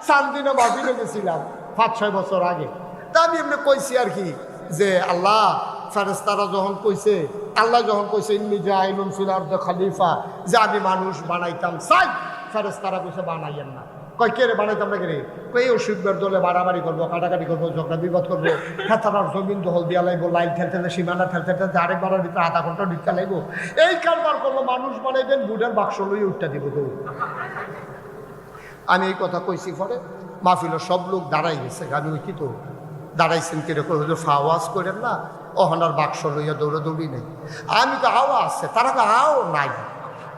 চান্দিনা মাহফিলে গেছিলাম 5-6 বছর আগে। তা আমি এমনি কইছি আর কি যে আল্লাহ ফেরেশতারা যখন কইছে, আল্লাহ যখন কইছে ইন্নী জাইলুন ফিল আরদি খলিফা, যে আমি মানুষ বানাইতাম চাই, ফেরেশতারা কইছে বানাইয়েন না। কয় কে রে বানাইতাম না কে রে? কই অসুখের দলে বাড়াবাড়ি করবো, কাটাকাটি করবো, ঝগড়া বিবাদ করবো, খেতার জমিন দখল দিয়া লাগবো, লাইন ঠেলতে সীমানা ঠেলতে আরেকবারের ভিতরে আধা ঘন্টা ঢুকতে লাগবো, এই কারবার করবো। মানুষ বানাইবেন, বুড়ের বাক্স লইয়ে উঠতে দিব তো। আমি এই কথা কইছি, পরে মাহফিলের সব লোক দাঁড়াই গেছে। আমি ওই কি তো দাঁড়াইছেন কিরকম হুজুর ফাওয়াজ করেন না, ওহনার বাক্স লইয়া দৌড়াদৌড়ি নেই। আমি তো হাওয়া আছে, তারা তো হাও নাই,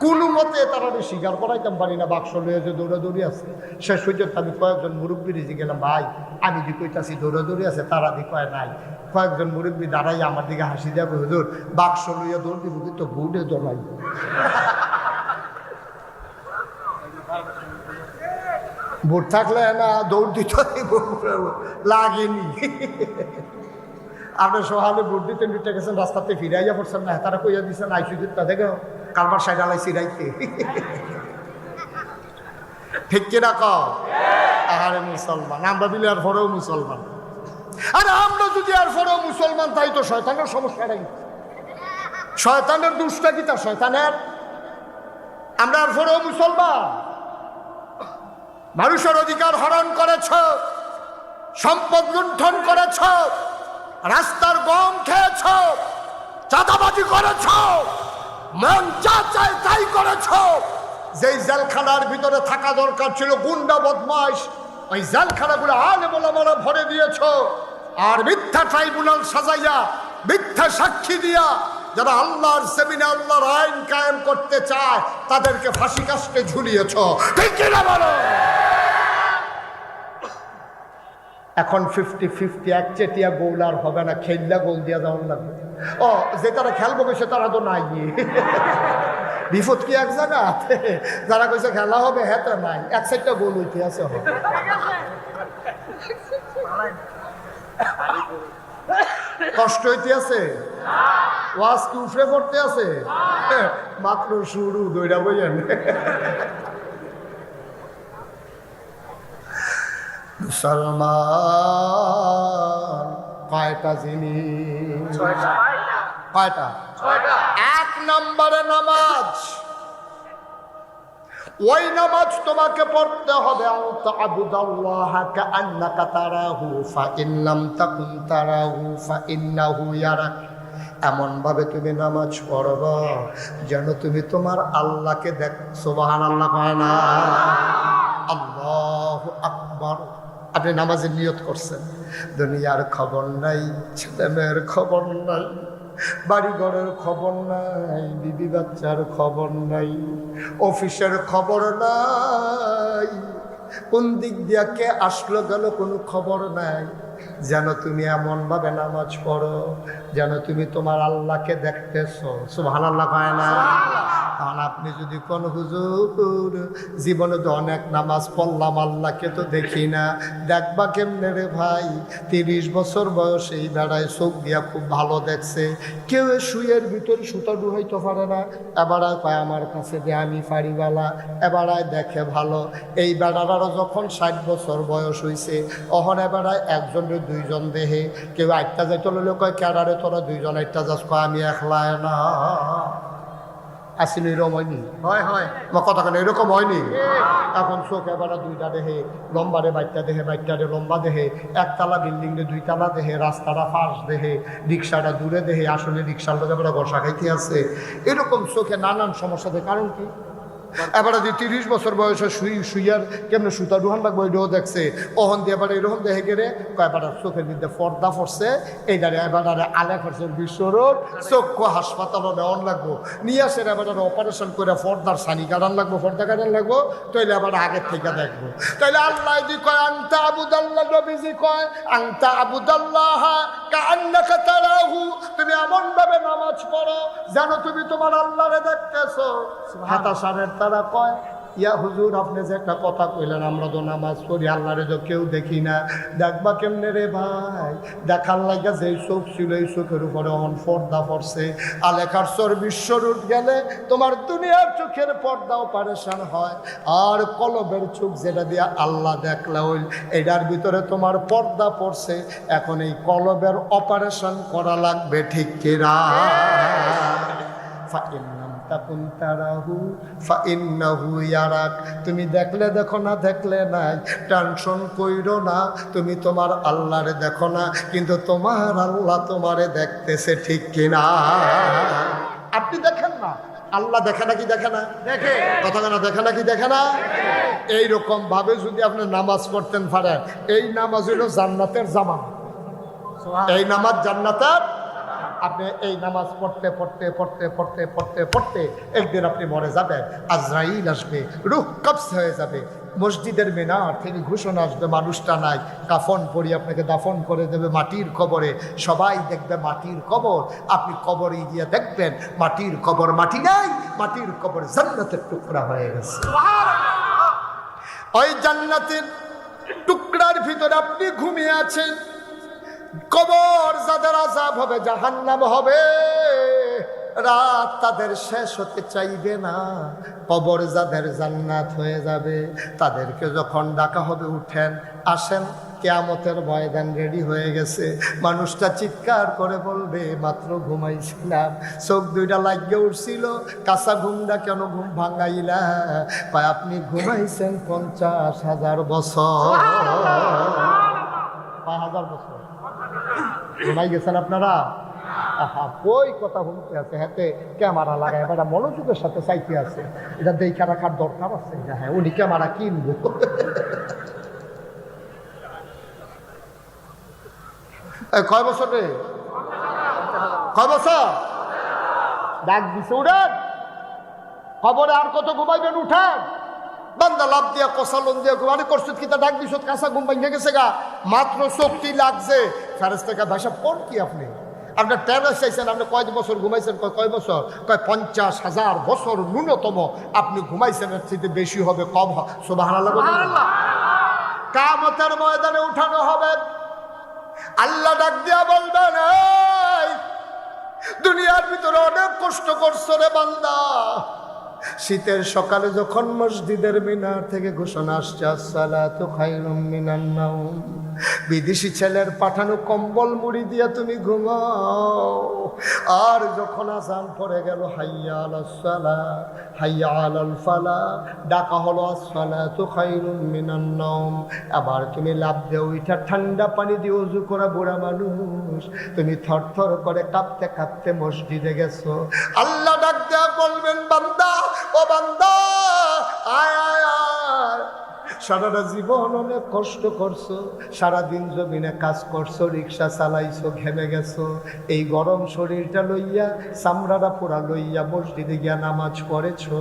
কোনো মতে তারা স্বীকার করাইতাম পারি না বাক্স লইয়া যে দৌড়াদৌড়ি আছে। শেষ পর্যন্ত আমি কয়েকজন মুরব্বী রেজে গেলাম, ভাই আমি যে কইতাছি দৌড়াদৌড়ি আছে, তারা দি কয় নাই। কয়েকজন মুরব্বী দাঁড়াই আমার দিকে হাসি যাবে, হুজুর বাক্স লইয়া দৌড় দিব কিন্তু বুড়ে দৌড়াই। ভোট থাকলে না দৌড় দিত লাগেনি। আপনার সহালে ভোট দিতে নিতে গেছেন, রাস্তাতে ফিরাইয়া পড়ছেন না, তারা কইয়া দিচ্ছেন আইসুদিত তা দেখো কারবার সাইড আলাই সিরাইতে। ঠিক কিনা কও? আরে মুসলমান আমরা দিলে আর পরেও মুসলমান। আরে আমরা যদি আর পরেও মুসলমান, তাই তো শয়তানের সমস্যা নাই। শয়তানের দুষ্টা কি তা শয়তানের? আমরা আর পরেও মুসলমান। মানুষের অধিকার হরণ করেছ, সম্পদ লুণ্ঠন করেছ, রাস্তার গম খেয়েছ, চাঁদাবাজি করেছ, মন যা চায় তাই করেছ। যেই জেলখানার ভিতরে থাকা দরকার ছিল গুন্ডা বদমাইশ, ওই জেলখানাগুলো আলেম ওলামারা ভরে দিয়েছ। আর মিথ্যা ট্রাইব্যুনাল সাজাইয়া, মিথ্যা সাক্ষী দিয়া যারা আল্লাহর জমিনে আল্লাহর আইন কায়েম করতে চায় তাদেরকে ফাঁসি কাস্টে ঝুলিয়েছ। ঠিক কিনা বলো? এখন 50-50 একচেটিয়া গোল আর হবে না, খেললা গোল দিয়া যাওয়ার লাগবে। ও যে তারা খেলবো সে তারা তো নাই। বিপদ কি এক জায়গা? যারা কইছে খেলা হবে হ্যাঁ তো নাই, এক সাইডটা গোল হইতে আছে। কষ্ট হইতে আছে, ওয়াজ কি উফরে পড়তে আছে? মাত্র শুরু, দইরা বইয়েন। মুসলমান কয়টা জিনিস? কয়টা? 1 নম্বরে নামাজ। ওই নামাজ তোমাকে পড়তে হবে আনতা আবুদাল্লাহা কাআন্নাকা তারাহু ফাইন লাম তাকুন তারাহু ফাইন্নাহু ইয়ারাক। এমন ভাবে তুমি নামাজ পড়বা যেন তুমি তোমার আল্লাহকে দেখ। সুবহানাল্লাহ কয় না? আল্লাহু আকবার। আপনি নামাজের নিয়ত করছেন, দুনিয়ার খবর নাই, ছেলেমেয়ের খবর নাই, বাড়ি ঘরের খবর নাই, বিবি বাচ্চার খবর নাই, অফিসের খবর নাই, কোন দিক দিয়া কে আসলো গেল কোনো খবর নাই। যেন তুমি এমন ভাবে নামাজ পড়ো যেন তুমি তোমার আল্লাহকে দেখতেছো। সুবহানাল্লাহ কয় না? কারণ আপনি যদি কোন হুজুর জীবনে তো অনেক নামাজ পড়লাম আল্লাহকে তো দেখি না, দেখবা কেমনে রে ভাই? 30 বছর বয়সে এই বেড়ায় চোখ দিয়া খুব ভালো দেখছে, কেউ শুয়ের ভিতরে সুতা ডুহাইতে পারে না, এবারে কয় আমার কাছে দে আমি পারিবালা, এবারে দেখে ভালো। এই বেড়ারও যখন 60 বছর বয়স হয়েছে, অহন এবারে একজনের 2জন দেহে, কেউ একটা যাই চলে কয় ক্যাডারে তোরা 2জন একটা যাস, কয় আমি একলায় না। আসলে এরকম হয়নি? আমার কথা কেন এরকম হয়নি? এখন চোখ এবারে 2টা দেহে, লম্বারে 2টা দেহে, 2টারে লম্বা দেহে, একতলা বিল্ডিং রে 2তলা দেহে, রাস্তাটা ফাঁস দেহে, রিক্সাটা দূরে দেহে, আসলে রিক্সার লোক এবারে বসা খাইতে আছে। এরকম চোখে নানান সমস্যা দেয়। কারণ কি? এবারে যে 30 বছর বয়সে শুইয়ার কেমনে সুতা ডুহান লাগবো এটাও দেখছে। ওহন দিয়ে এবারে এরকম দেখে গেলে কয়েকবার চোখের মধ্যে পর্দা পড়ছে, এইটারে এবারে আলে করছে বিশ্বরোড, চক্ষু হাসপাতালও নেওয়ান লাগবো, নিয়ে আসে এবারে অপারেশন করে পর্দার সানি কাটান লাগবো, পর্দা কাটান লাগবো, তাইলে আবার আগের থেকে দেখবো। তাইলে আল্লাহ দি কয় আনতা আবুদাল্লাহ, নবীজি কয় আনতা আবুদাল্লাহ কাআন্নাকা তারাহু। তুমি এমন ভাবে নামাজ পড়ো যেন তুমি তোমার আল্লাহরে দেখতেছো। হাতাশানের তারা কয় ইয়া হুজুর আপনি যে একটা কথা কইলেন আমরা তো নামাজ পড়ি আল্লাহরে তো কেউ দেখি না, দেখবা কেমনে রে ভাই? দেখার লাগা যেই চোখ ছিল এই চোখের উপরে অন পর্দা পড়ছে, আলেখার চর্বিশ্বর উঠ গেলে তোমার দুনিয়ার চোখের পর্দাও পারেশান হয়, আর কলবের চোখ যেটা দিয়া আল্লাহ দেখলা হইল এটার ভিতরে তোমার পর্দা পড়ছে। এখন এই কলবের অপারেশন করা লাগবে, ঠিক কিনা? তুমি দেখলে দেখো না, দেখলে নাই, টেনশন কইরো না। তুমি তোমার আল্লাহরে দেখো না, কিন্তু তোমার আল্লাহ তোমারে দেখতেছে, ঠিক কিনা? আপনি দেখেন না, আল্লাহ দেখে নাকি দেখে না? দেখে। কথা কেন দেখে নাকি দেখে না? এইরকম ভাবে যদি আপনি নামাজ পড়তেন পারেন, এই নামাজ হলো জান্নাতের জামান। এই নামাজ জান্নাতের। আপনি এই নামাজ পড়তে পড়তে পড়তে পড়তে পড়তে পড়তে একদিন আপনি মরে যাবেন, আজরাইল আসবে, রূহ কবজ হয়ে যাবে, মসজিদের মিনার থেকে ঘোষণা আসবে মানুষটা নাই, কাফন পরি আপনাকে দাফন করে দেবে মাটির কবরে। সবাই দেখবে মাটির কবর, আপনি কবরে গিয়ে দেখবেন মাটির কবর মাটি নাই, মাটির কবর জান্নাতের টুকরা হয়ে গেছে। ওই জান্নাতের টুকরার ভিতরে আপনি ঘুমিয়ে আছেন। কবর যাদের আযাব হবে, জাহান্নাম হবে, রাত তাদের শেষ হতে চাইবে না। কবর যাদের জান্নাত হয়ে যাবে, তাদেরকে যখন ডাকা হবে উঠেন আসেন, কিয়ামতের ময়দান রেডি হয়ে গেছে। মানুষটা চিৎকার করে বলবে মাত্র ঘুমাইছিলাম, চোখ দুইটা লাগিয়ে উঠছিল, কাঁচা ঘুমটা কেন ঘুম ভাঙাইলা? পায় আপনি ঘুমাইছেন 50,000 বছর। 5,000 বছর ঘুমাই গেছেন আপনারা? আহা, কই কথা শুনতে আছে, হাতে ক্যামেরা লাগায় এটা মনোযোগের সাথে চাইতে আছে, এটা দেখে রাখার দরকার আছে। হ্যাঁ, উনি ক্যামেরা কিনবো। কয় বছর রে? কয় বছর? ডাক দিছে উঠেন, খবরে আর কত ঘুমাইবেন, উঠেন। বান্দা লাভ দিয়া কষালন দিয়া ঘুমানি করছো, কি তা ডাক দিছ, কাঁচা ঘুম ভেঙে গেছে গা, মাত্র শক্তি লাগছে। ফেরেশতাকে ভাষা কোন কি আপনি আপনার টেরাস চাইছেন, আপনি কয় বছর ঘুমাইছেন? কয় বছর? কয় 50,000 বছর ন্যূনতম আপনি ঘুমাইছেন, এর চেয়ে বেশি হবে কম হবে? সুবহানাল্লাহ। কিয়ামতের ময়দানে উঠানো হবে, আল্লাহ ডাক দিয়া বলবেন এই দুনিয়ার ভিতরে অনেক কষ্ট করছো রে বান্দা, শীতের সকালে যখন মসজিদের মিনার থেকে ঘোষণা আসছে আসসালাতু খায়রুম মিনান নাওম, বিদেশি ছেলের পাঠানো কম্বল মুড়ি দিয়া তুমি ঘুমাও। আর যখন আযান পড়ে গেল হাইয়া আলাস সালাহ হাইয়া আলাল ফালাহ, ডাকা হলো আসসালাতু খায়রুম মিনান নাওম, আবার তুমি লাফ দিয়ে উঠা ঠান্ডা পানি দিয়ে ওযু করা বুড়া মানুষ, তুমি থরথর করে কাঁপতে কাঁপতে মসজিদে গেছো। আল্লাহ ডাক দেয়া বলবেন বান্দা, ও বান্দা আয় আয় আয়, সারাটা জীবন অনেক কষ্ট করছো, সারাদিন জমিনে কাজ করছো, রিক্সা চালাইছো, ঘেমে গেছো, এই গরম শরীরটা লইয়া চামড়াটা পোড়া লইয়া মসজিদে গিয়া নামাজ পড়েছো,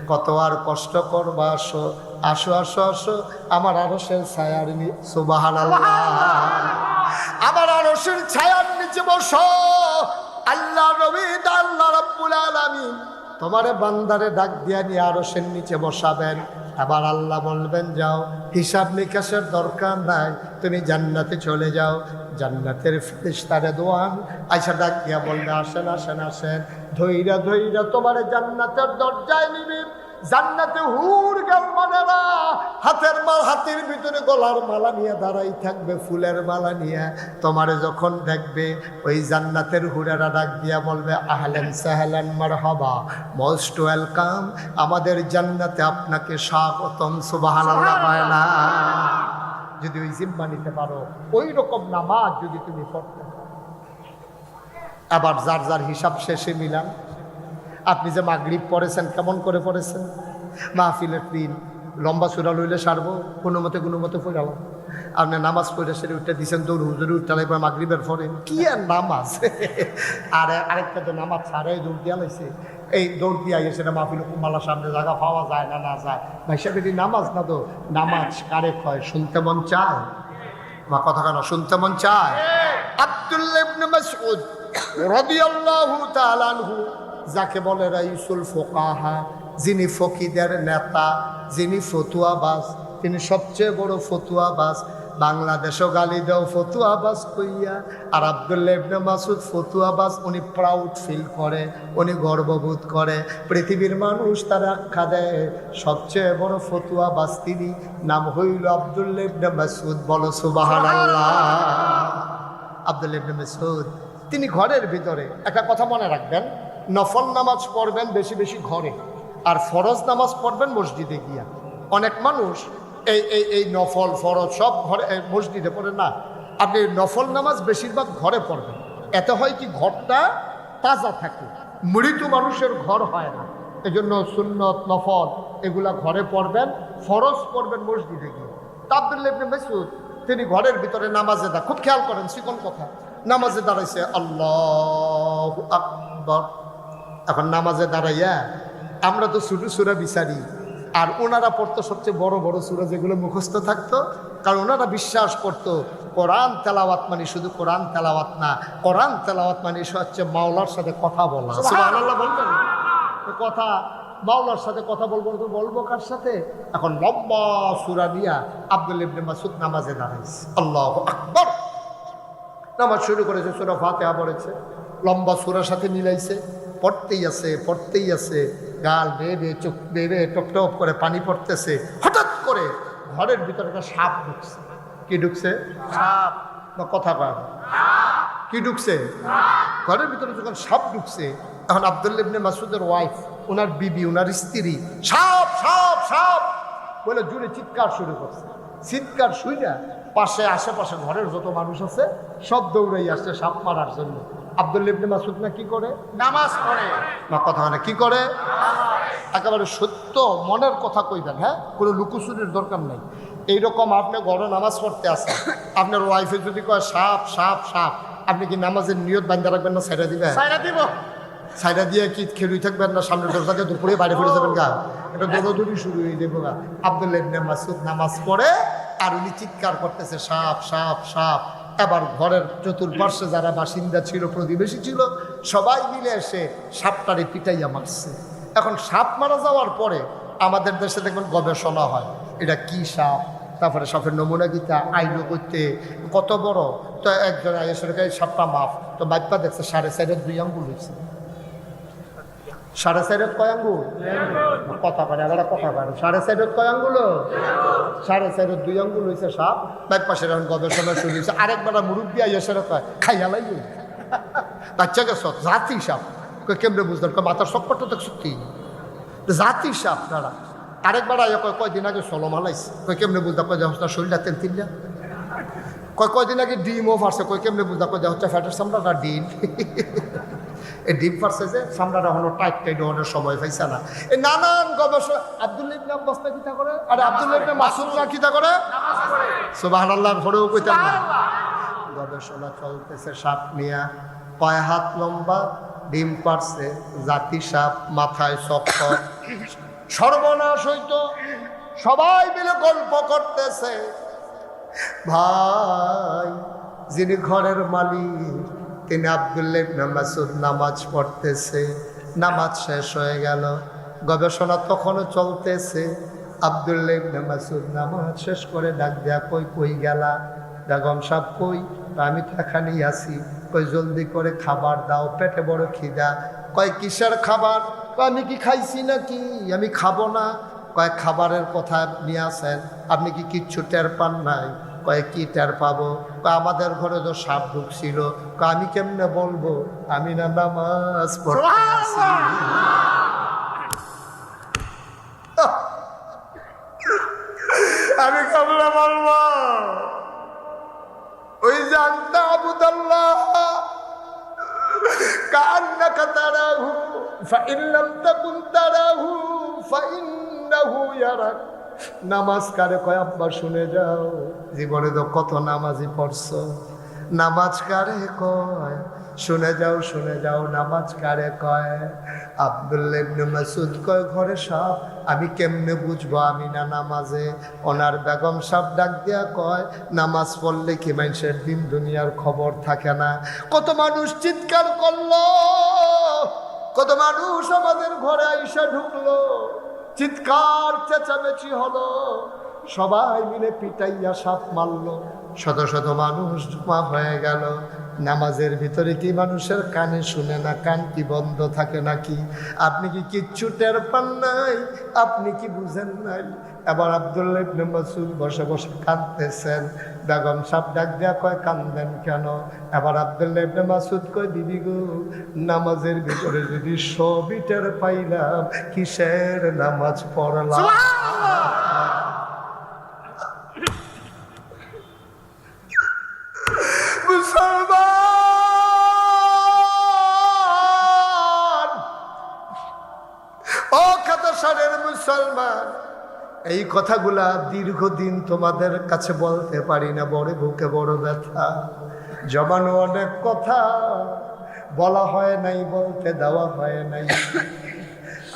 কত আর কষ্ট করবা, আসো আসো আসো আসো আমার আরশের ছায়ার নিচে। সুবহানাল্লাহ। আমার আরশের ছায়ার নিচে বসো। আল্লাহ নবী আল্লাহ রাব্বুল আলামিন তোমারে বান্দারে ডাক দিয়া নিয়ে আরশের নিচে বসাবেন। আবার আল্লাহ বলবেন যাও, হিসাব নিকাশের দরকার নাই, তুমি জান্নাতে চলে যাও। জান্নাতের ফেরেশতারে দোয়ান আইসা ডাক দিয়া বলবে আসেন আসেন আসেন, ধইরা ধইরা তোমারে জান্নাতের দরজায় নিবে। জান্নাতে হুর গালমানেরা হাতের মাল, হাতের ভিতরে গলার মালা নিয়ে দাঁড়াই থাকবে, ফুলের মালা নিয়ে। তোমারে যখন দেখবে ওই জান্নাতের হুরেরা ডাক দিয়া বলবে আহলান সাহলান মারহাবা, মোস্ট ওয়েলকাম, আমাদের জান্নাতে আপনাকে স্বাগতম। সুবহানাল্লাহ। হয় না? যদি ওই জিম্মা নিতে পারো, ওই রকম নামাজ যদি তুমি পড়তে পারো। আবার যার যার হিসাব শেষে মিলান। আপনি যে মাগরিব পড়েছেন কেমন করে পড়েছেন? মাহফিলের দিন লম্বা সূরা লইলে সারবো, কোনো মতে পড়ালাম। আপনি নামাজ পড়ে সেরে উঠতে দিচ্ছেন দৌড় হুজুরে উঠতে পরে মাগরিবের পরে কি আর নামাজ। আর আরেকটা তো নামাজ ছাড়াই দৌড় দিয়া লাইছে, এই দৌড় দিয়ে আইয়ে সেটা মাহফিল কুমালার সামনে জায়গা পাওয়া যায় না, না যায় ভাই সাহেব, এটি নামাজ না তো। নামাজ কারে কয়? শুনতে মন চায়? মা কথা কেন শুনতে মন চায়? আব্দুল্লাহ ইবনে মাসউদ রাদিয়াল্লাহু তাআলা আনহু যাকে বলে রাইসুল ফোকাহা, যিনি ফকিদের নেতা, যিনি ফতুয়াবাজ, তিনি সবচেয়ে বড় ফতুয়াবাজ। বাংলাদেশও গালি দাও ফতুয়াবাজ কইয়া, আর আব্দুল্লাহ ইবনে মাসউদ ফতুয়াবাজ, উনি প্রাউড ফিল করে, উনি গর্ববোধ করে। পৃথিবীর মানুষ তার আখ্যা দেয় সবচেয়ে বড় ফতুয়াবাজ তিনি, নাম হইল আব্দুল্লাহ ইবনে মাসউদ। বলো সুবহানাল্লাহ। আব্দুল্লাহ ইবনে মাসউদ তিনি ঘরের ভিতরে, একটা কথা মনে রাখবেন, নফল নামাজ পড়বেন বেশি বেশি ঘরে, আর ফরজ নামাজ পড়বেন মসজিদে গিয়া। অনেক মানুষ এই নফল ফরজ সব ঘরে মসজিদে পড়ে না, আপনি নফল নামাজ বেশিরভাগ ঘরে পড়বেন। এতে হয় কি, ঘরটা তাজা থাকে, মৃত মানুষের ঘর হয় না। এই জন্য সুন্নত নফল এগুলা ঘরে পড়বেন, ফরজ পড়বেন মসজিদে গিয়ে। তা আব্দুল্লাহ ইবনে মাসউদ তিনি ঘরের ভিতরে নামাজে খুব খেয়াল করেন, চিকন কথা, নামাজে দাঁড়াইছে, আল্লাহু আকবার। এখন নামাজে দাঁড়াইয়া আমরা তো ছোট সূরা বিচারি, আর ওনারা পড়তো সবচেয়ে বড় বড় সূরা যেগুলো মুখস্থ থাকতো, কারণ ওনারা বিশ্বাস করতো কোরআন তেলাওয়াত মানে শুধু কোরআন তেলাওয়াত না, কোরআন তেলাওয়াত মানে হচ্ছে মাওলার সাথে কথা বলা। সুবহানাল্লাহ বলবেন, কথা মাওলার সাথে কথা বলবো তো বলবো কার সাথে? এখন লম্বা সূরা দিয়া আব্দুল্লাহ ইবনে মাসউদ নামাজে দাঁড়াইছে, আল্লাহু আকবার। নামাজ শুরু করেছে, সূরা ফাতিহা পড়েছে, লম্বা সূরার সাথে মিলাইছে, পড়তেই আছে, গাল বেয়ে বেয়ে চোখ বেয়ে বেয়ে টপ টপ করে পানি পড়তেছে। হঠাৎ করে ঘরের ভিতরে একটা সাপ ঢুকছে। কি ঢুকছে? সাপ। না কথা কয় কি ঢুকছে? ঘরের ভিতরে যখন সাপ ঢুকছে, এখন আব্দুল্লাহ ইবনে মাসউদের ওয়াইফ, ওনার বিবি, ওনার স্ত্রী, সাপ সাপ সাপ বলে জোরে চিৎকার শুরু করছে। চিৎকার শুইনা পাশে আশেপাশে ঘরের যত মানুষ আছে সব দৌড়াই আসছে সাপ মারার জন্য। আব্দুল্লাহ ইবনে মাসউদ না কি করে? নামাজ পড়ে। না কথা মানে কি করে? একেবারে সত্য মনের কথা কইবেন, হ্যাঁ, কোনো লুকোচুরির দরকার নেই। এইরকম আপনি ঘরে নামাজ পড়তে আসেন, আপনার ওয়াইফে যদি কয় সাপ সাপ সাপ, আপনি কি নামাজের নিয়ত বান্ধা রাখবেন না সাইডা দিবেন? সাইডা দিয়ে কি খেলুই থাকবেন না সামনে দরজাকে দুপুরে বাইরে ফিরে যাবেন গা? এটা দৌড়াদৌড়ি শুরু হয়ে যাবো গা। আব্দুল্লাহ ইবনে মাসউদ নামাজ পড়ে আর উনি চিৎকার করতেছে সাপ সাপ সাপ। এবার ঘরের চতুর্পার্শ্বে যারা বাসিন্দা ছিল, প্রতিবেশী ছিল, সবাই মিলে এসে সাপটারে পিটাইয়া মারছে। এখন সাপ মারা যাওয়ার পরে আমাদের দেশে দেখবেন গবেষণা হয়, এটা কি সাপ, তারপরে সাপের নমুনা গীতা আইলো করতে কত বড়। তো একজন আইসরকারি সাপটা মাফ, তো বাপ্পা দেখছে 4.5 আঙ্গুল হয়েছে। 4.5 কয় আঙ্গুল? কথা পারে আবার কথা পারে। 4.5 কয় আঙ্গুল? 4.5 আঙ্গুল হয়েছে সাপ। বাপ পাশে এখন গবেষণা শুরু হয়েছে। আরেকবার মুরব্বী আইসের কয় খাইয়া লাগবে বাচ্চা গেছ জাতি সাপ। কেমনে বুঝলেন? মাথার সবকটা তো সত্যি জাতি সাপ তারা। আরেকবার আইয়া কয়দিন আগে সলম হালাইছে। কেমনে বুঝতে কয় হচ্ছে শরীরটা তেল তিনটা। কয়দিন আগে ডিমও ফারছে। কেমনে বুঝতে কয় হচ্ছে ফ্যাটের চামড়াটা ডিম। এই ডিম ফারছে যে চামড়াটা হলো টাইট টাইট হওয়ার সময় পাইছে না। এই নানান গবেষণা। আব্দুল্লাহ ইবনে আব্বাস না কিতা করে? আরে আব্দুল্লাহ ইবনে মাসউদ না কিতা করে? সুবহানাল্লাহর পরেও কইতাম না। গবেষণা চলতেছে সাপ নিয়া। কয় হাত লম্বা, ডিম পারছে, জাতি সাপ, মাথায় চক্কর। সর্বনাশ হইতো। সবাই মিলে গল্প করতেছে। ভাই, যিনি ঘরের মালিক তিনি আব্দুল্লাহ ইবনে মাসউদ নামাজ পড়তেছে। নামাজ শেষ হয়ে গেল, গবেষণা তখনও চলতেছে। আব্দুল্লাহ ইবনে মাসউদ নামাজ শেষ করে ডাক দেয়া, কই গেলা? বেগম সাহেব কই? আমি তো এখানেই আছি। কই জলদি করে খাবার দাও, পেটে বড় খিদা। কয় কিসের খাবার? আমি কি খাইছি নাকি? আমি খাবো না। কয় খাবারের কথা নিয়ে আসেন, আপনি কি কিচ্ছু টের পান নাই? কয় কি টের পাবো? আমাদের ঘরে তো সাপ ঢুকছিল। আমি কেমনে বলবো? আমি না নামাজ পড়তে আছি। আমি কেমনে বলবো? ওই জানতা আবুদাল্লাহ কান্নাকা তারাহু ফাইন লাম তাকুন তারাহু ফাইন্নাহু ইয়ারাক। নামাজ কারে কয়? আব্বা শুনে যাও, জীবনে তো কত নামাজি পড়ছো। নামাজ কারে কয়? শুনে যাও নামাজ কারে কয়? আব্দুল্লাহ ইবনে মাসউদ কয় ঘরে সাপ। আমি কেমনে বুঝবো আমি না নামাজে? ওনার বেগম সাপ ডাক দিয়া কয়, নামাজ পড়লে কি মানুষের দিন দুনিয়ার খবর থাকে না? কত মানুষ চিৎকার করলো, কত মানুষ আমাদের ঘরে আইসা ঢুকলো, চিৎকার চেঁচামেচি হলো, সবাই মিলে পিটাইয়া সাপ মারলো, শত শত মানুষ জমা হয়ে গেল। নামাজের ভিতরে কি মানুষের কানে শুনে না? কান কি বন্ধ থাকে নাকি? আপনি কি কিচ্ছু টের পান নাই? আপনি কি বুঝেন নাই? এবার আব্দুল্লাহ ইবনে মাসউদ বসে বসে কাঁদতেছেন। বেগম সাহেব ডাক দিয়া কয়, কান্দেন কেন? এবার আব্দুল্লাহ ইবনে মাসউদ কয়, বিবি গো, নামাজের ভিতরে যদি সবই টের পাইলাম, কিসের নামাজ পড়লাম? মুসলমান, ও খাতাসারের মুসলমান, এই কথাগুলা দীর্ঘদিন তোমাদের কাছে বলতে পারি না, বড় বুকে বড় ব্যথা। জমানো অনেক কথা বলা হয় নাই, বলতে দেওয়া হয় নাই।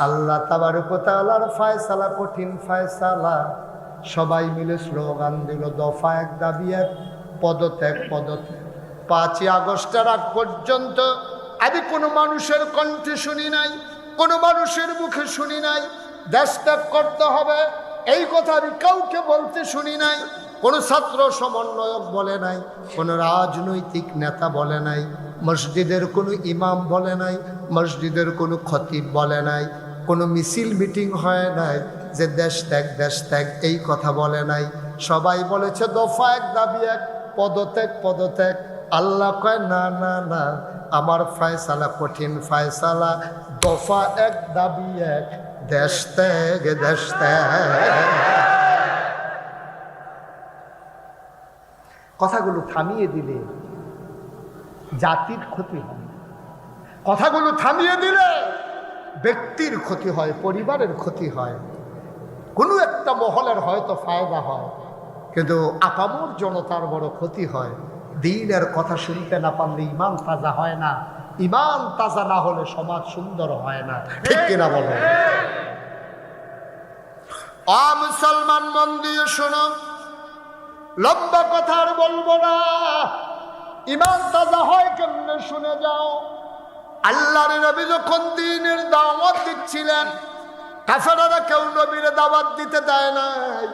আল্লাহ তাবারক ওয়া তাআলার ফয়সালা কঠিন ফয়সালা। সবাই মিলে স্লোগান দিল, দফা এক দাবি এক, পদত্যাগ পদত্যাগ। 5ই আগস্টের আগ পর্যন্ত আমি কোনো মানুষের কণ্ঠে শুনি নাই, কোনো মানুষের মুখে শুনি নাই দেশ ত্যাগ করতে হবে, এই কথা আমি কাউকে বলতে শুনি নাই। কোনো ছাত্র সমন্বয়ক বলে নাই, কোনো রাজনৈতিক নেতা বলে নাই, মসজিদের কোনো ইমাম বলে নাই, মসজিদের কোনো খতিব বলে নাই, কোনো মিছিল মিটিং হয় নাই যে দেশ ত্যাগ এই কথা বলে নাই। সবাই বলেছে দফা এক দাবি এক, পদত্যাগ পদত্যাগ। আল্লাহ কয়, না না না, আমার ফয়সালা কঠিন ফয়সালা, দফা এক দাবি এক, দেশ ত্যাগ দেশ ত্যাগ। কথাগুলো থামিয়ে দিলে জাতির ক্ষতি হয়, কথাগুলো থামিয়ে দিলে ব্যক্তির ক্ষতি হয়, পরিবারের ক্ষতি হয়, কোনো একটা মহলের হয়তো ফায়দা হয়, কিন্তু আপামর জনতার বড় ক্ষতি হয়। দ্বীনের কথা শুনতে না পারলে ইমান তাজা হয় না, ইমান তাজা না হলে সমাজ সুন্দর হয় না, ঠিক কিনা বলো? মুসলমান মন দিয়ে শোনো, লম্বা কথা আর বলবো না। ইমান তাজা হয় কেমনে শুনে যাও। আল্লাহর নবী যখন দ্বীনের দাওয়াত দিচ্ছিলেন, কাফেররা কেউ নবীর দাওয়াত দিতে দেয় নাই।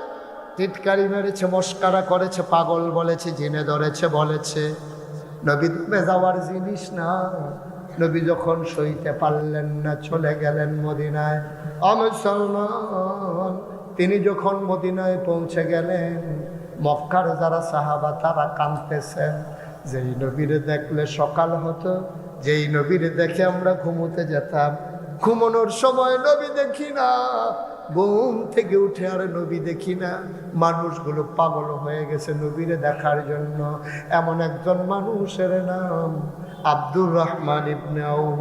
টিটকারি মেরেছে, মস্কারা করেছে, পাগল বলেছে, জিনে ধরেছে বলেছে। নবী দমে যাওয়ার জিনিস না। নবী যখন সইতে পারলেন না, চলে গেলেন মদিনায়। মুসলমান, তিনি যখন মদিনায় পৌঁছে গেলেন, মক্কার যারা সাহাবা তারা কাঁদতেছেন। যেই নবীরে দেখলে সকাল হতো, যেই নবীরে দেখে আমরা ঘুমোতে যেতাম, ঘুমানোর সময় নবী দেখি না, ঘুম থেকে উঠে আর নবী দেখি না। মানুষগুলো পাগল হয়ে গেছে নবীরে দেখার জন্য। এমন একজন মানুষের নাম আব্দুর রহমান ইবনে আউফ।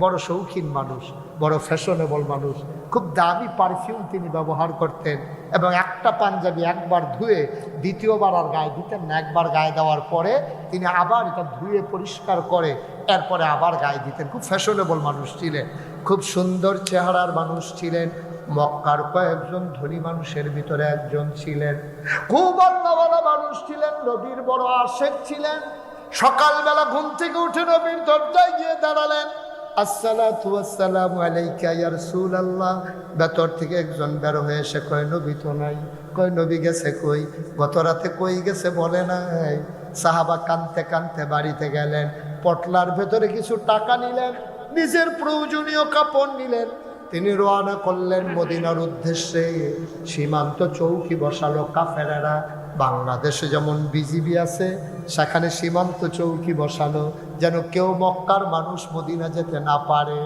বড় শৌখিন মানুষ, বড় ফ্যাশনেবল মানুষ, খুব দামি পারফিউম তিনি ব্যবহার করতেন, এবং একটা পাঞ্জাবি একবার ধুয়ে দ্বিতীয়বার আর গায়ে দিতেন না। একবার গায়ে দেওয়ার পরে তিনি আবার এটা ধুয়ে পরিষ্কার করে এরপরে আবার গায়ে দিতেন। খুব ফ্যাশনেবল মানুষ ছিলেন, খুব সুন্দর চেহারার মানুষ ছিলেন। মক্কার কয়েকজন ধনী মানুষের ভিতরে একজন ছিলেন। খুব আল্লাহওয়ালা মানুষ ছিলেন, নবীর বড় আশেক ছিলেন। সকালবেলা ঘুম থেকে উঠে নবীর দরজায় গিয়ে দাঁড়ালেন। আসসালাতু ওয়াসসালামু আলাইকা ইয়া রাসূলুল্লাহ। ভেতর থেকে একজন বের হয়ে এসে কয়, নবী তো নাই। কয়, নবী গেছে কই? গত রাতে কই গেছে বলে নাই। সাহাবা কাঁদতে কাঁদতে বাড়িতে গেলেন, পটলার ভেতরে কিছু টাকা নিলেন, নিজের প্রয়োজনীয় কাপড় নিলেন, তিনি রওনা করলেন মদিনার উদ্দেশ্যে। সীমান্ত চৌকি বসালো কাফেরেরা। বাংলাদেশে যেমন বিজিবি আছে, সেখানে সীমান্ত চৌকি বসালো, যেন কেউ মক্কার মানুষ মদিনা যেতে না পারে।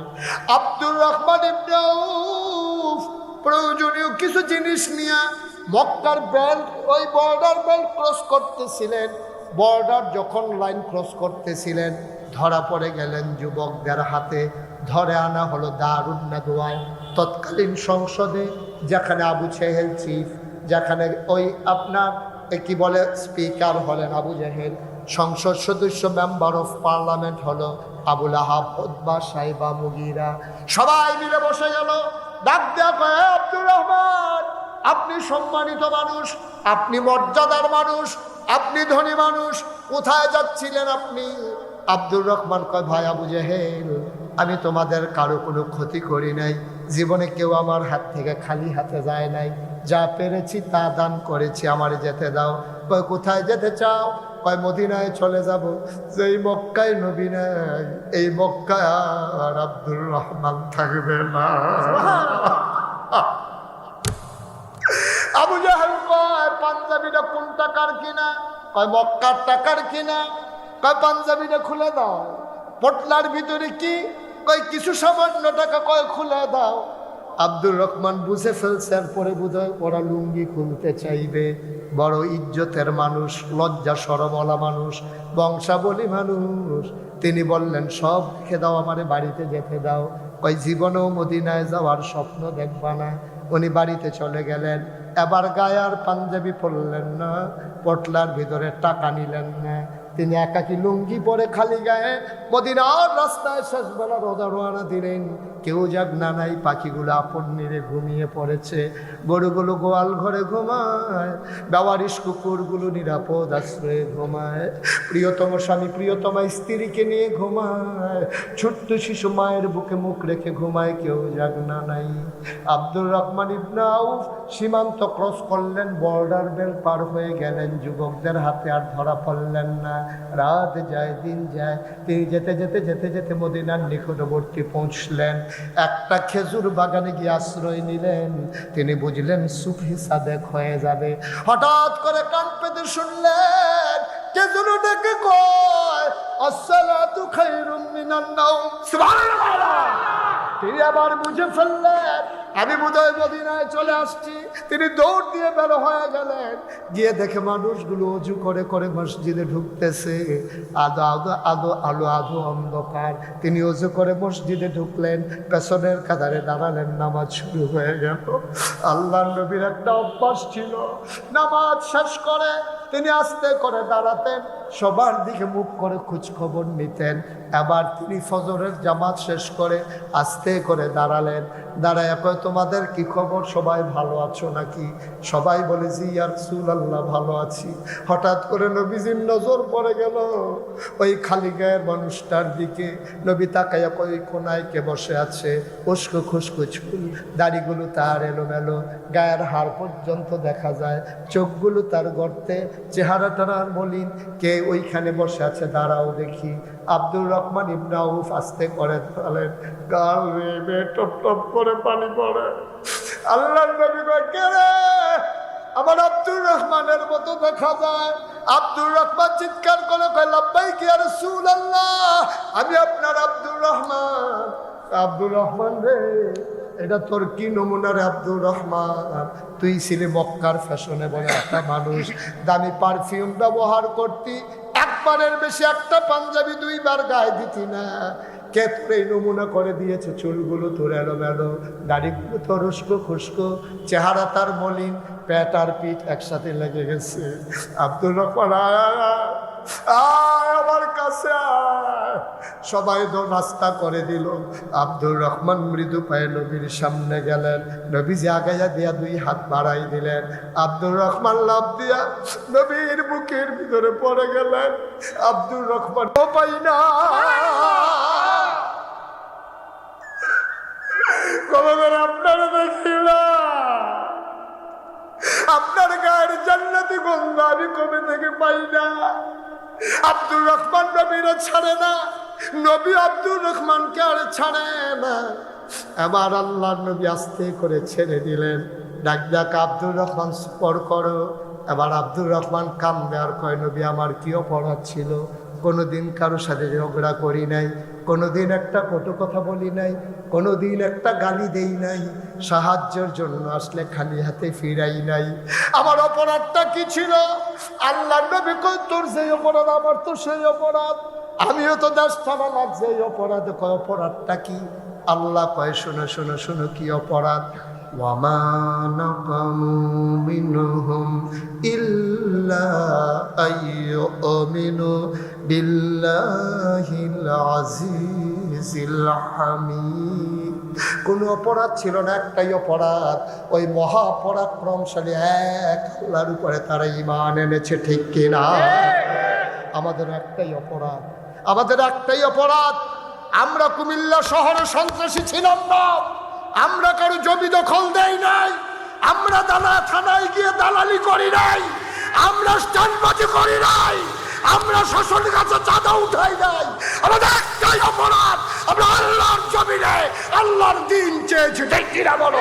আব্দুর রহমান ইবনে আউফ প্রয়োজনীয় কিছু জিনিস নিয়ে মক্কার বেল্ট, ওই বর্ডার বেল্ট ক্রস করতেছিলেন। বর্ডার যখন লাইন ক্রস করতেছিলেন, ধরা পড়ে গেলেন যুবকদের হাতে। ধরে আনা হলো দারুন নাদওয়ায়, তৎকালীন সংসদে, যেখানে আবু জেহেল চিফ, যেখানে ওই আপনার কি বলে স্পিকার হলেন আবু জেহেল, সংসদ সদস্য মেম্বার অফ পার্লামেন্ট হলো আবুল আহাব, উতবা, সাইবা, মুগিরা। সবাই মিলে বসে গেল। ডাক দেয়া কয়, আব্দুর রহমান, আপনি সম্মানিত মানুষ, আপনি মর্যাদার মানুষ, আপনি ধনী মানুষ, কোথায় যাচ্ছিলেন আপনি? আব্দুর রহমান কয়, ভাই আবু জেহেল, আমি তোমাদের কারো কোনো ক্ষতি করি নাই, জীবনে কেউ আমার হাত থেকে খালি হাতে যায় নাই, যা পেরেছি তা দান করেছি, আমারে যেতে দাও। কয় কোথায় যেতে চাও? কয় মদিনায় চলে যাব। যেই মক্কায় নবী নাই, এই মক্কায় আর আব্দুর রহমান থাকবে না। আবু জাহেল কয় পাঞ্জাবিটা কোন টাকার কিনা? কয় মক্কার টাকার কিনা। কয় পাঞ্জাবিটা খুলে দাও। পটলার ভিতরে কি? কয় কিছু সামান্য টাকা। কয় খুলে দাও। আব্দুর রহমান বুঝে ফেলছে এরপরে বোধহয় ওরা লুঙ্গি খুলতে চাইবে। বড় ইজ্জতের মানুষ, লজ্জা শরমওয়ালা মানুষ, বংশাবলী মানুষ। তিনি বললেন সব রেখে দাও, আমারে বাড়িতে যেতে দাও। কয় জীবনেও মদিনায় যাওয়ার স্বপ্ন দেখবা না। উনি বাড়িতে চলে গেলেন। এবার গায়ে আর পাঞ্জাবি পরলেন না, পটলার ভিতরে টাকা নিলেন না। তিনি একাকী লুঙ্গি পরে খালি গায়ে মদিনার রাস্তায় শেষবেলা রোয়ানা দিলেন। কেউ যাক না নাই, পাখিগুলো আপন নিরে ঘুমিয়ে পড়েছে, গরুগুলো গোয়াল ঘরে ঘুমায়, বেওয়ারিশ কুকুরগুলো নিরাপদ আশ্রয়ে ঘুমায়, প্রিয়তম স্বামী প্রিয়তমা স্ত্রীকে নিয়ে ঘুমায়, ছোট্ট শিশু মায়ের বুকে মুখ রেখে ঘুমায়, কেউ যাক না নাই। আব্দুর রহমান ইবনে আউফ সীমান্ত ক্রস করলেন, বর্ডার বেল পার হয়ে গেলেন, যুবকদের হাতে আর ধরা পড়লেন না। রাত যায় দিন যায়, তিনি যেতে যেতে যেতে যেতে মদিনার নিকটবর্তী পৌঁছলেন। একটা খেজুর বাগানে গিয়ে আশ্রয় নিলেন। তিনি বুঝলেন সুফি সাদেক হয়ে যাবে। হঠাৎ করে কান পেতে শুনলেন খেজুর ডেকে কয় আসসালাতু খায়রুম মিনান নাওম। সুবহানাল্লাহ। তিনি আবার বুঝে ফেললেন আমি বোধহয় মদিনায় চলে আসছি। তিনি দৌড় দিয়ে বের হয়ে গেলেন। গিয়ে দেখে মানুষগুলো অজু করে করে মসজিদে ঢুকতেছে। আলো অন্ধকার। তিনি অজু করে মসজিদে ঢুকলেন, পেছনের কাতারে দাঁড়ালেন, নামাজ শুরু হয়ে গেল। আল্লাহর নবীর একটা অভ্যাস ছিল, নামাজ শেষ করে তিনি আস্তে করে দাঁড়াতেন, সবার দিকে মুখ করে খোঁজ খবর নিতেন। এবার তিনি ফজরের জামাত শেষ করে আস্তে করে দাঁড়ালেন। দাঁড়ায় কয় তোমাদের কি খবর, সবাই ভালো আছো নাকি? সবাই বলে জি ইয়া রাসূলুল্লাহ ভালো আছি। হঠাৎ করে নবীজির নজর পড়ে গেল ওই খালি গায়ের মানুষটার দিকে। নবী তাকাইয়া কই কোনায় কে বসে আছে, উস্কো খুস্কো চুল, দাড়িগুলো তার এলোমেলো, গায়ের হাড় পর্যন্ত দেখা যায়, চোখগুলো তার গর্তে, চেহারাটা আর মলিন। কে ওইখানে বসে আছে, দাঁড়াও দেখি। আব্দুর রহমান ইবনে আউফ আস্তে করে দাঁড়ালেন, গাল বেয়ে টপ টপ করে পানি পড়ে। আল্লাহর নবী কয় কে রে? আমার আব্দুর রহমানের মতো দেখা যায়। আব্দুর রহমান চিৎকার করে কয় লাব্বাইক ইয়া রাসূলুল্লাহ, আমি আপনার আব্দুর রহমান। আব্দুর রহমান রে, এটা তোর কি নমুনা রে আব্দুর রহমান? তুই ছিলি মক্কার ফ্যাশনেবল একটা মানুষ, দামি পারফিউম ব্যবহার করতি, একবারের বেশি একটা পাঞ্জাবি দুইবার গায়ে দিতি না। কে তোর এই নমুনা করে দিয়েছে? চুলগুলো তোর এলোমেলো, দাড়িগুলো তোর উস্কো খুস্কো, চেহারা তার মলিন, পেট আর পিঠ একসাথে লেগে গেছে। আব্দুর রহমান আমার কাছে আয়। সবাই তো নাস্তা করে দিল। আব্দুর রহমান মৃদু পায়ে নবীর সামনে গেলেন। নবীজি আগাইয়া দিয়া দুই হাত বাড়াই দিলেন। আব্দুর রহমান লাফ দিয়া নবীর বুকের ভিতরে পড়ে গেলেন। আব্দুর রহমান পাই না, আপনারা দেখি না, আপনার গায়ের জান্নাতি গন্ধ আমি কবে থেকে পাই না। আব্দুর রহমান নবীরা ছাড়ে না, নবী আব্দুর রহমানকে আর ছাড়ে না। আমার আল্লাহর নবী আস্তে করে ছেড়ে দিলেন। ডাক ডাক আব্দুর রহমান স্পর করো। এবার আব্দুর রহমান কান্দে আর কয় নবী আমার কি অপরাধ ছিল? কোনোদিন কারো সাথে ঝগড়া করি নাই, কোনোদিন একটা কটু কথা বলি নাই, কোনোদিন একটা গালি দেই নাই, সাহায্যের জন্য আসলে খালি হাতে ফিরাই নাই। আমার অপরাধটা কি ছিল? আল্লাহ নবী কয় তোর যেই অপরাধ আমার তো সেই অপরাধ, আমিও তো দেশ থানা লাগছে এই অপরাধ। কয় অপরাধটা কি? আল্লাহ কয় শোনো শোনো শোনো কি অপরাধ। ওয়ামা নাকামু মিনহুম ইল্লা আইয়ুমিনু বিল্লাহিল আজিজিল হামিদ। কোনো অপরাধ ছিল না, একটাই অপরাধ, ওই মহাপরাক্রমশালী এক আল্লাহর উপরে তারা ঈমান এনেছে। ঠিক কিনা? আমাদের একটাই অপরাধ, আমাদের একটাই অপরাধ, আমরা কুমিল্লা শহরে সন্ত্রাসী ছিলাম না, আমরা কারো জমি দখল দেই নাই, আমরা থানায় গিয়ে দালালি করি নাই, আমরা স্ট্যান্ডবাজি করি নাই, আমরা শাসনের কাছে চাঁদা উঠাই নাই। আমাদের একটাই অপরাধ, আমরা আল্লাহর জমিনে আল্লাহর দিন চেয়েছি, ঠিক কিনা বলো?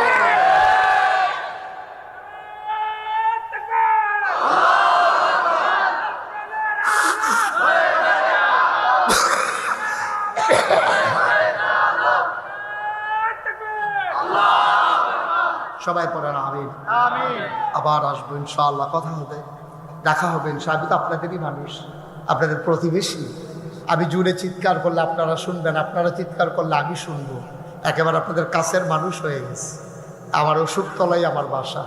সবাই পড়েন আমিন। আবার আসবো ইনশাআল্লাহ, কথা হবে, দেখা হবে ইনশাআল্লাহ। তো আপনাদেরই মানুষ, আপনাদের প্রতিবেশী। আমি জুড়ে চিৎকার করলে আপনারা শুনবেন, আপনারা চিৎকার করলে আমি শুনবো। একেবারে আপনাদের কাছের মানুষ হয়ে গেছে। আমার অসুখতলাই আমার বাসা,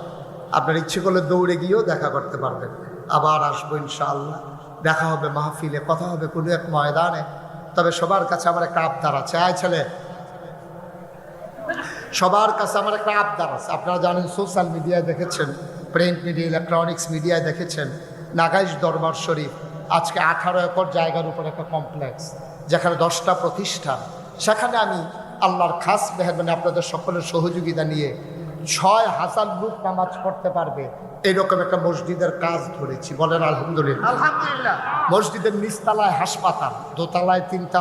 আপনার ইচ্ছে করলে দৌড়ে গিয়েও দেখা করতে পারবেন। আবার আসবো ইনশাআল্লাহ, দেখা হবে মাহফিলে, কথা হবে কোনো এক ময়দানে। তবে সবার কাছে আমার একটা আবদার আছে। আয় ছেলে, সবার কাছে আমার একটা আবদার আছে। আপনারা জানেন, সোশ্যাল মিডিয়ায় দেখেছেন, প্রিন্ট মিডিয়া, ইলেকট্রনিক্স মিডিয়ায় দেখেছেন, নাগাইশ দরবার শরীফ আজকে 18 একর জায়গার উপর একটা কমপ্লেক্স, যেখানে 10টা প্রতিষ্ঠান। সেখানে আমি আল্লাহর খাস মেহরবানি আপনাদের সকলের সহযোগিতা নিয়ে 6000 লোক নামাজ পড়তে পারবে এরকম একটা মসজিদের কাজ ধরেছি। বলেন আলহামদুলিল্লাহ। মসজিদের নিচতলায় হাসপাতাল, দোতলায় 3টা